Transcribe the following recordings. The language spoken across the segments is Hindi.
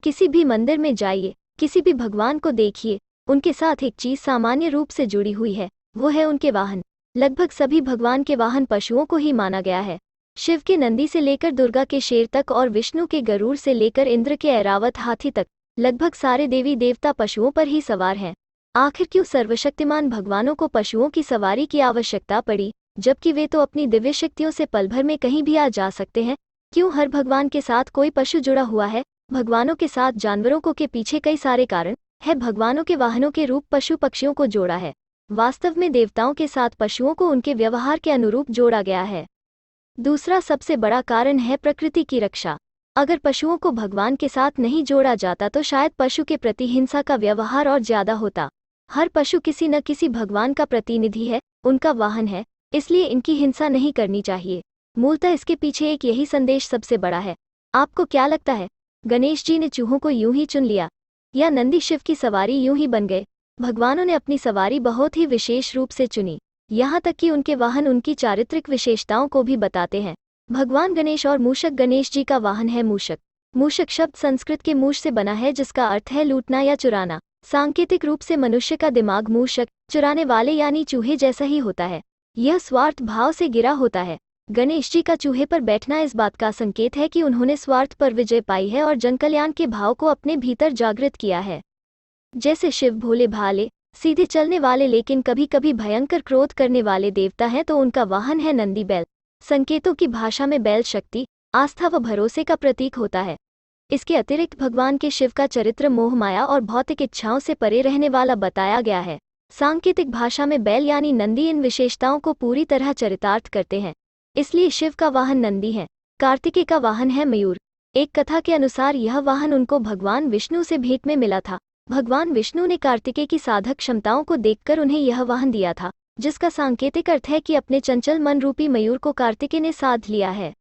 किसी भी मंदिर में जाइए, किसी भी भगवान को देखिए, उनके साथ एक चीज सामान्य रूप से जुड़ी हुई है, वो है उनके वाहन। लगभग सभी भगवान के वाहन पशुओं को ही माना गया है। शिव के नंदी से लेकर दुर्गा के शेर तक और विष्णु के गरुड़ से लेकर इंद्र के ऐरावत हाथी तक लगभग सारे देवी देवता पशुओं पर ही सवार हैं। आखिर क्यों सर्वशक्तिमान भगवानों को पशुओं की सवारी की आवश्यकता पड़ी, जबकि वे तो अपनी दिव्य शक्तियों से पल भर में कहीं भी आ जा सकते हैं? क्यों हर भगवान के साथ कोई पशु जुड़ा हुआ है? भगवानों के साथ जानवरों को के पीछे कई सारे कारण है। भगवानों के वाहनों के रूप पशु पक्षियों को जोड़ा है। वास्तव में देवताओं के साथ पशुओं को उनके व्यवहार के अनुरूप जोड़ा गया है। दूसरा सबसे बड़ा कारण है प्रकृति की रक्षा। अगर पशुओं को भगवान के साथ नहीं जोड़ा जाता तो शायद पशु के प्रति हिंसा का व्यवहार और ज्यादा होता। हर पशु किसी न किसी भगवान का प्रतिनिधि है, उनका वाहन है, इसलिए इनकी हिंसा नहीं करनी चाहिए। मूलतः इसके पीछे एक यही संदेश सबसे बड़ा है। आपको क्या लगता है, गणेश जी ने चूहों को यूं ही चुन लिया, या नंदी शिव की सवारी यूं ही बन गए? भगवानों ने अपनी सवारी बहुत ही विशेष रूप से चुनी, यहाँ तक कि उनके वाहन उनकी चारित्रिक विशेषताओं को भी बताते हैं। भगवान गणेश और मूषक। गणेश जी का वाहन है मूषक। मूषक शब्द संस्कृत के मूष से बना है, जिसका अर्थ है लूटना या चुराना। सांकेतिक रूप से मनुष्य का दिमाग मूषक, चुराने वाले यानी चूहे जैसा ही होता है। यह स्वार्थ भाव से घिरा होता है। गणेश जी का चूहे पर बैठना इस बात का संकेत है कि उन्होंने स्वार्थ पर विजय पाई है और जनकल्याण के भाव को अपने भीतर जागृत किया है। जैसे शिव भोले भाले, सीधे चलने वाले लेकिन कभी कभी भयंकर क्रोध करने वाले देवता हैं, तो उनका वाहन है नंदी बैल। संकेतों की भाषा में बैल शक्ति, आस्था व भरोसे का प्रतीक होता है। इसके अतिरिक्त भगवान के शिव का चरित्र मोह माया और भौतिक इच्छाओं से परे रहने वाला बताया गया है। सांकेतिक भाषा में बैल यानी नंदी इन विशेषताओं को पूरी तरह चरितार्थ करते हैं, इसलिए शिव का वाहन नंदी है। कार्तिकेय का वाहन है मयूर। एक कथा के अनुसार यह वाहन उनको भगवान विष्णु से भेंट में मिला था। भगवान विष्णु ने कार्तिकेय की साधक क्षमताओं को देखकर उन्हें यह वाहन दिया था, जिसका सांकेतिक अर्थ है कि अपने चंचल मन रूपी मयूर को कार्तिकेय ने साध लिया है।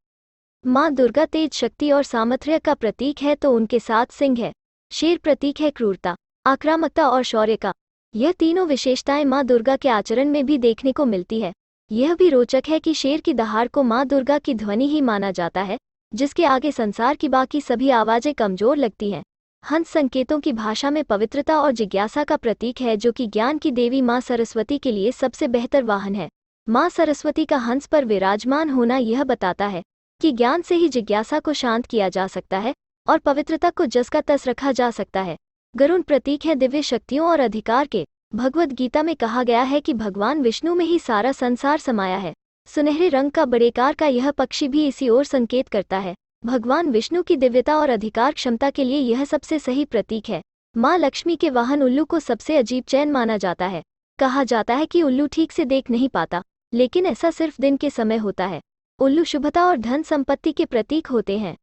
माँ दुर्गा तेज शक्ति और सामर्थ्य का प्रतीक है, तो उनके साथ सिंह है। शेर प्रतीक है क्रूरता, आक्रामकता और शौर्य का। यह तीनों विशेषताएं माँ दुर्गा के आचरण में भी देखने को मिलती है। यह भी रोचक है कि शेर की दहाड़ को माँ दुर्गा की ध्वनि ही माना जाता है, जिसके आगे संसार की बाकी सभी आवाजें कमजोर लगती हैं। हंस संकेतों की भाषा में पवित्रता और जिज्ञासा का प्रतीक है, जो कि ज्ञान की देवी माँ सरस्वती के लिए सबसे बेहतर वाहन है। माँ सरस्वती का हंस पर विराजमान होना यह बताता है कि ज्ञान से ही जिज्ञासा को शांत किया जा सकता है और पवित्रता को जस का तस रखा जा सकता है। गरुड़ प्रतीक है दिव्य शक्तियों और अधिकार के। भगवद गीता में कहा गया है कि भगवान विष्णु में ही सारा संसार समाया है। सुनहरे रंग का बड़ेकार का यह पक्षी भी इसी ओर संकेत करता है। भगवान विष्णु की दिव्यता और अधिकार क्षमता के लिए यह सबसे सही प्रतीक है। माँ लक्ष्मी के वाहन उल्लू को सबसे अजीब चैन माना जाता है। कहा जाता है कि उल्लू ठीक से देख नहीं पाता, लेकिन ऐसा सिर्फ दिन के समय होता है। उल्लू शुभता और धन संपत्ति के प्रतीक होते हैं।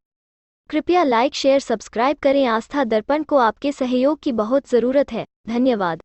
कृपया लाइक शेयर सब्सक्राइब करें। आस्था दर्पण को आपके सहयोग की बहुत जरूरत है। धन्यवाद।